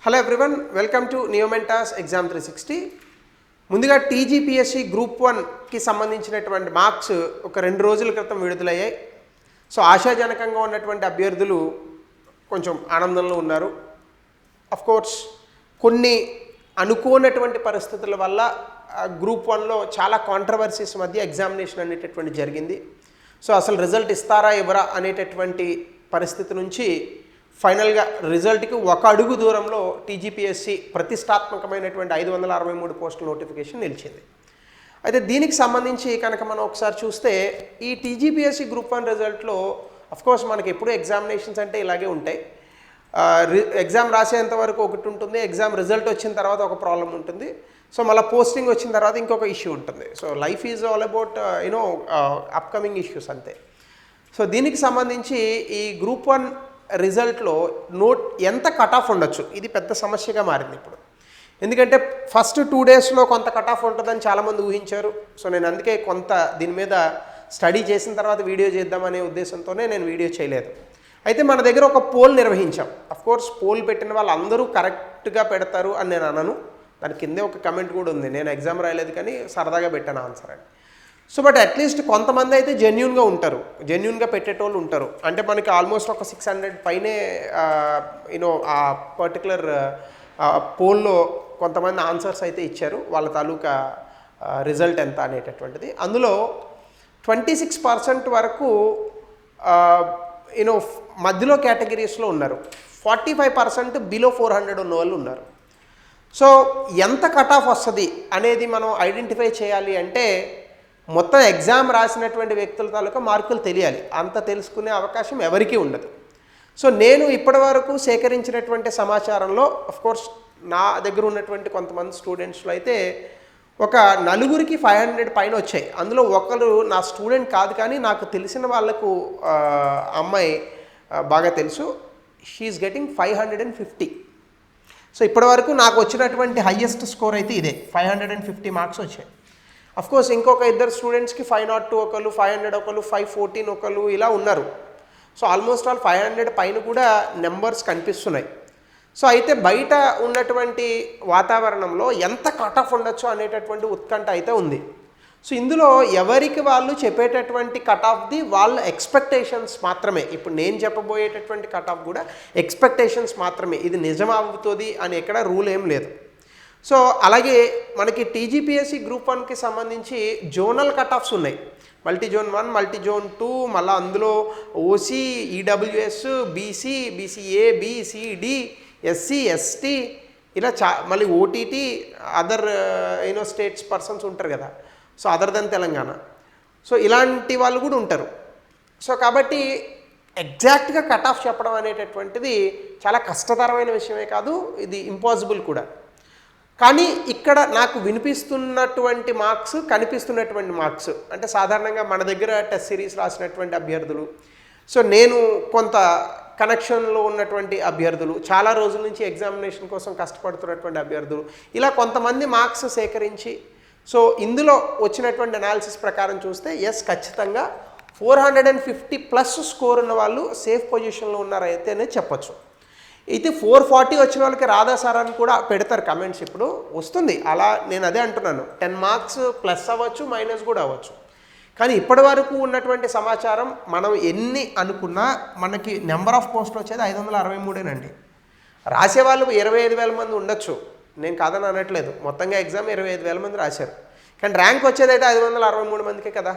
Hello everyone, welcome to Neomentas exam 360. ముందుగా TGPSC group 1కి సంబంధించినటువంటి మార్క్స్ ఒక 2 రోజుల క్రితం విడుదలయ్యాయి. సో ఆశాజనకంగా ఉన్నటువంటి అభ్యర్థులు కొంచెం ఆనందంలో ఉన్నారు. కోర్స్ కొన్ని అనుకోనటువంటి పరిస్థితుల వల్ల గ్రూప్ 1లో చాలా కాంట్రవర్సీస్ మధ్య ఎగ్జామినేషన్ అనేటటువంటి జరిగింది. సో అసలు రిజల్ట్ ఇస్తారా ఎవరా అనేటటువంటి పరిస్థితి నుంచి ఫైనల్గా రిజల్ట్కి ఒక అడుగు దూరంలో టీజీపీఎస్సీ ప్రతిష్టాత్మకమైనటువంటి 563 పోస్టుల నోటిఫికేషన్ నిలిచింది. అయితే దీనికి సంబంధించి కనుక మనం ఒకసారి చూస్తే ఈ టీజీపీఎస్సీ గ్రూప్ 1 రిజల్ట్లో అఫ్కోర్స్ మనకి ఎప్పుడు ఎగ్జామినేషన్స్ అంటే ఇలాగే ఉంటాయి. ఎగ్జామ్ రాసేంత వరకు ఒకటి ఉంటుంది, ఎగ్జామ్ రిజల్ట్ వచ్చిన తర్వాత ఒక ప్రాబ్లం ఉంటుంది, సో మళ్ళీ పోస్టింగ్ వచ్చిన తర్వాత ఇంకొక ఇష్యూ ఉంటుంది. So life is all about upcoming issues అంతే. సో దీనికి సంబంధించి ఈ గ్రూప్ 1 రిజల్ట్లో ఎంత కట్ ఆఫ్ ఉండొచ్చు, ఇది పెద్ద సమస్యగా మారింది ఇప్పుడు. ఎందుకంటే ఫస్ట్ 2 డేస్లో కొంత కట్ ఆఫ్ ఉంటుందని చాలామంది ఊహించారు. సో నేను అందుకే కొంత దీని మీద స్టడీ చేసిన తర్వాత వీడియో చేద్దామనే ఉద్దేశంతోనే నేను వీడియో చేయలేదు. అయితే మన దగ్గర ఒక పోల్ నిర్వహించాం. అఫ్కోర్స్ పోల్ పెట్టిన వాళ్ళందరూ కరెక్ట్గా పెడతారు అని నేను అనను. దాని కిందే ఒక కమెంట్ కూడా ఉంది, నేను ఎగ్జామ్ రాయలేదు కానీ సరదాగా పెట్టాను ఆన్సర్ అని. సో బట్ అట్లీస్ట్ కొంతమంది అయితే జెన్యూన్గా ఉంటారు, జెన్యూన్గా పెట్టేటోళ్ళు ఉంటారు. అంటే మనకి ఆల్మోస్ట్ ఒక 600 పైనే ఆ పర్టికులర్ పోల్లో కొంతమంది ఆన్సర్స్ అయితే ఇచ్చారు, వాళ్ళ తాలూకా రిజల్ట్ ఎంత అనేటటువంటిది. అందులో 26% వరకు మధ్యలో కేటగిరీస్లో ఉన్నారు, 45% బిలో 400 ఉన్న వాళ్ళు ఉన్నారు. సో ఎంత కట్ ఆఫ్ వస్తుంది అనేది మనం ఐడెంటిఫై చేయాలి అంటే మొత్తం ఎగ్జామ్ రాసినటువంటి వ్యక్తుల తాలూకా మార్కులు తెలియాలి. అంత తెలుసుకునే అవకాశం ఎవరికీ ఉండదు. సో నేను ఇప్పటివరకు సేకరించినటువంటి సమాచారంలో అఫ్కోర్స్ నా దగ్గర ఉన్నటువంటి కొంతమంది స్టూడెంట్స్లో అయితే ఒక 4గురికి 500 పైన వచ్చాయి. అందులో ఒకరు నా స్టూడెంట్ కాదు కానీ నాకు తెలిసిన వాళ్ళకు అమ్మాయి బాగా తెలుసు, షీఈస్ గెటింగ్ 550. సో ఇప్పటివరకు నాకు వచ్చినటువంటి హయ్యెస్ట్ స్కోర్ అయితే ఇదే, 550 మార్క్స్ వచ్చాయి. అఫ్కోర్స్ ఇంకొక 2 స్టూడెంట్స్కి 502 ఒకళ్ళు, 500 ఒకళ్ళు, 514 ఒకళ్ళు ఇలా ఉన్నారు. సో ఆల్మోస్ట్ ఆల్ 500 పైన కూడా నెంబర్స్ కనిపిస్తున్నాయి. సో అయితే బయట ఉన్నటువంటి వాతావరణంలో ఎంత కట్ ఆఫ్ ఉండొచ్చు అనేటటువంటి ఉత్కంఠ అయితే ఉంది. సో ఇందులో ఎవరికి వాళ్ళు చెప్పేటటువంటి కట్ ఆఫ్ది వాళ్ళ ఎక్స్పెక్టేషన్స్ మాత్రమే. ఇప్పుడు నేను చెప్పబోయేటటువంటి కట్ ఆఫ్ కూడా ఎక్స్పెక్టేషన్స్ మాత్రమే, ఇది నిజం అవుతుంది అని ఎక్కడ రూల్ ఏం లేదు. సో అలాగే మనకి టీజీపీఎస్సీ గ్రూప్ 1కి సంబంధించి జోనల్ కట్ ఆఫ్స్ ఉన్నాయి, మల్టీ జోన్ 1, మల్టీ జోన్ 2, మళ్ళీ అందులో OC, EWS, BC, BCA, BCD, SC, ST, ఇలా మళ్ళీ ఓటీటీ, అదర్ స్టేట్స్ పర్సన్స్ ఉంటారు కదా, so other than Telangana. So ఇలాంటి వాళ్ళు కూడా ఉంటారు. సో కాబట్టి ఎగ్జాక్ట్గా కట్ ఆఫ్ చెప్పడం అనేటటువంటిది చాలా కష్టతరమైన విషయమే కాదు, ఇది ఇంపాసిబుల్ కూడా. కానీ ఇక్కడ నాకు వినిపిస్తున్నటువంటి మార్క్స్, కనిపిస్తున్నటువంటి మార్క్స్ అంటే సాధారణంగా మన దగ్గర టెస్ట్ సిరీస్ రాసినటువంటి అభ్యర్థులు, సో నేను కొంత కనెక్షన్లో ఉన్నటువంటి అభ్యర్థులు, చాలా రోజుల నుంచి ఎగ్జామినేషన్ కోసం కష్టపడుతున్నటువంటి అభ్యర్థులు, ఇలా కొంతమంది మార్క్స్ సేకరించి సో ఇందులో వచ్చినటువంటి అనాలిసిస్ ప్రకారం చూస్తే ఖచ్చితంగా 450+ స్కోర్ ఉన్న వాళ్ళు సేఫ్ పొజిషన్లో ఉన్నారైతేనే చెప్పచ్చు. అయితే 440 వచ్చిన వాళ్ళకి రాదా సార్ అని కూడా పెడతారు కమెంట్స్, ఇప్పుడు వస్తుంది అలా. నేను అదే అంటున్నాను, 10 మార్క్స్ ప్లస్ అవ్వచ్చు, మైనస్ కూడా అవ్వచ్చు. కానీ ఇప్పటి వరకు ఉన్నటువంటి సమాచారం మనం ఎన్ని అనుకున్నా మనకి నెంబర్ ఆఫ్ పోస్టులు వచ్చేది 563 రాసేవాళ్ళు 25,000 మంది ఉండొచ్చు, నేను కాదని అనట్లేదు. మొత్తంగా ఎగ్జామ్ 25,000 మంది రాశారు, కానీ ర్యాంక్ వచ్చేది అయితే 563 మందికే కదా.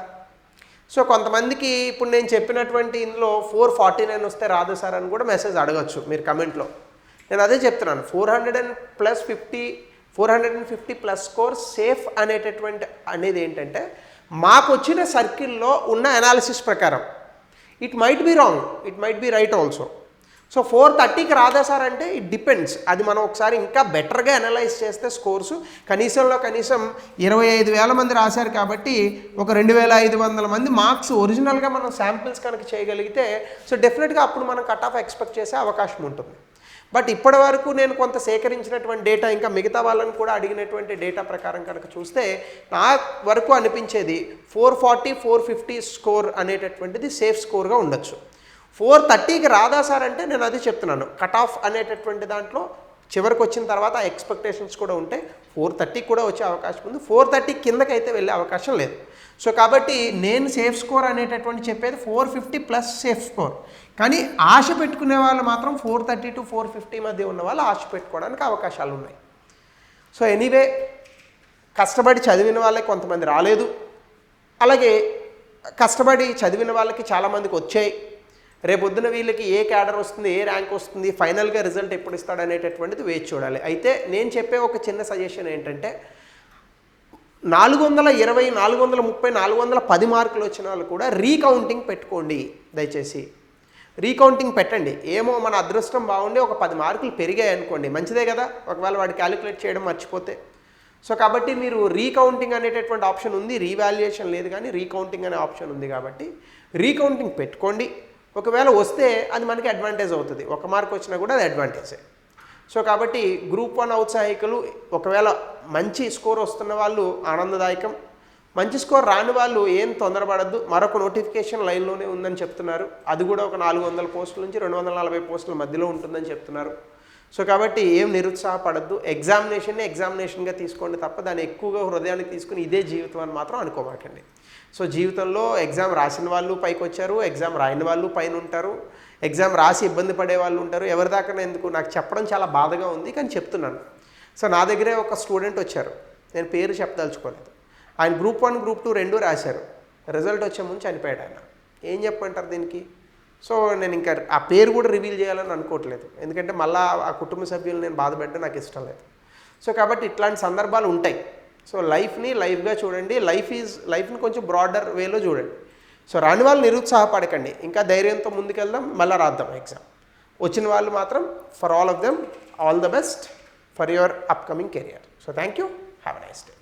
సో కొంతమందికి ఇప్పుడు నేను చెప్పినటువంటి ఇందులో 449 వస్తే రాదు సార్ అని కూడా మెసేజ్ అడగచ్చు మీరు కమెంట్లో. నేను అదే చెప్తున్నాను, 450+ స్కోర్ సేఫ్ అనేటటువంటి అనేది ఏంటంటే మాకు వచ్చిన సర్కిల్లో ఉన్న అనాలిసిస్ ప్రకారం. It might be wrong, it might be right also. So 430కి రాదా సార్ అంటే ఇట్ డిపెండ్స్, అది మనం ఒకసారి ఇంకా బెటర్గా అనలైజ్ చేస్తే స్కోర్సు కనీసంలో కనీసం 25,000 మంది రాశారు కాబట్టి ఒక 2,500 మంది మార్క్స్ ఒరిజినల్గా మనం శాంపిల్స్ కనుక చేయగలిగితే సో డెఫినెట్గా అప్పుడు మనం కట్ ఆఫ్ ఎక్స్పెక్ట్ చేసే అవకాశం ఉంటుంది. బట్ ఇప్పటి వరకు నేను కొంత సేకరించినటువంటి డేటా, ఇంకా మిగతా వాళ్ళని కూడా అడిగినటువంటి డేటా ప్రకారం కనుక చూస్తే నా వరకు అనిపించేది 440, 450 స్కోర్ అనేటటువంటిది సేఫ్ స్కోర్గా ఉండొచ్చు. 430కి రాదా సార్ అంటే నేను అది చెప్తున్నాను, కట్ ఆఫ్ అనేటటువంటి దాంట్లో చివరికి వచ్చిన తర్వాత ఆ ఎక్స్పెక్టేషన్స్ కూడా ఉంటాయి. 430 కూడా వచ్చే అవకాశం ఉంది. 430 కిందకైతే వెళ్ళే అవకాశం లేదు. సో కాబట్టి నేను సేఫ్ స్కోర్ అనేటటువంటి చెప్పేది 450 ప్లస్ సేఫ్ స్కోర్. కానీ ఆశ పెట్టుకునే వాళ్ళు మాత్రం 430 to 450 మధ్య ఉన్న వాళ్ళు ఆశ పెట్టుకోవడానికి అవకాశాలు ఉన్నాయి. సో ఎనీవే, కష్టపడి చదివిన వాళ్ళకి కొంతమంది రాలేదు, అలాగే కష్టపడి చదివిన వాళ్ళకి చాలామందికి వచ్చాయి. రేపొద్దున వీళ్ళకి ఏ క్యాడర్ వస్తుంది, ఏ ర్యాంక్ వస్తుంది, ఫైనల్గా రిజల్ట్ ఎప్పుడు ఇస్తాడు అనేటటువంటిది వేచి చూడాలి. అయితే నేను చెప్పే ఒక చిన్న సజెషన్ ఏంటంటే 420, 430, 410 మార్కులు వచ్చిన వాళ్ళు కూడా రీకౌంటింగ్ పెట్టుకోండి దయచేసి. రీకౌంటింగ్ పెట్టండి. ఏమో మన అదృష్టం బాగుండి ఒక 10 మార్కులు పెరిగాయి అనుకోండి, మంచిదే కదా, ఒకవేళ వాడు క్యాలిక్యులేట్ చేయడం మర్చిపోతే. సో కాబట్టి మీరు రీకౌంటింగ్ అనేటటువంటి ఆప్షన్ ఉంది, రీవాల్యుయేషన్ లేదు, కానీ రీకౌంటింగ్ అనే ఆప్షన్ ఉంది. కాబట్టి రీకౌంటింగ్ పెట్టుకోండి. ఒకవేళ వస్తే అది మనకి అడ్వాంటేజ్ అవుతుంది. 1 మార్క్ వచ్చినా కూడా అది అడ్వాంటేజే. సో కాబట్టి గ్రూప్ 1 ఔత్సాహికులు ఒకవేళ మంచి స్కోర్ వస్తున్న వాళ్ళు ఆనందదాయకం. మంచి స్కోర్ రాని వాళ్ళు ఏం తొందరపడద్దు. మరొక నోటిఫికేషన్ లైన్లోనే ఉందని చెప్తున్నారు. అది కూడా ఒక 400 పోస్టుల నుంచి 240 పోస్టుల మధ్యలో ఉంటుందని చెప్తున్నారు. సో కాబట్టి ఏం నిరుత్సాహపడద్దు. ఎగ్జామినేషన్గా తీసుకోండి తప్ప దాన్ని ఎక్కువగా హృదయానికి తీసుకుని ఇదే జీవితం అని మాత్రం అనుకోమాకండి. సో జీవితంలో ఎగ్జామ్ రాసిన వాళ్ళు పైకి వచ్చారు, ఎగ్జామ్ రాయని వాళ్ళు పైన ఉంటారు, ఎగ్జామ్ రాసి ఇబ్బంది పడే వాళ్ళు ఉంటారు. ఎవరిదాకా ఎందుకు నాకు చెప్పడం చాలా బాధగా ఉంది, కానీ చెప్తున్నాను. సో నా దగ్గరే ఒక స్టూడెంట్ వచ్చారు, నేను పేరు చెప్పదలుచుకోలేదు. ఆయన గ్రూప్ 1, గ్రూప్ 2 2 రాశారు. రిజల్ట్ వచ్చే ముందు చనిపోయాడు ఆయన. ఏం చెప్పమంటారు దీనికి? సో నేను ఇంకా ఆ పేరు కూడా రివీల్ చేయాలని అనుకోవట్లేదు, ఎందుకంటే మళ్ళీ ఆ కుటుంబ సభ్యులు నేను బాధ పెట్టడం నాకు ఇష్టం లేదు. సో కాబట్టి ఇట్లాంటి సందర్భాలు ఉంటాయి. సో లైఫ్గా చూడండి. లైఫ్ని కొంచెం బ్రాడర్ వేలో చూడండి. సో రాని వాళ్ళు నిరుత్సాహపడకండి, ఇంకా ధైర్యంతో ముందుకెళ్దాం, మళ్ళీ రాద్దాం ఎగ్జామ్. వచ్చిన వాళ్ళు మాత్రం for all of them all the best for your upcoming career. So thank you, have a nice day.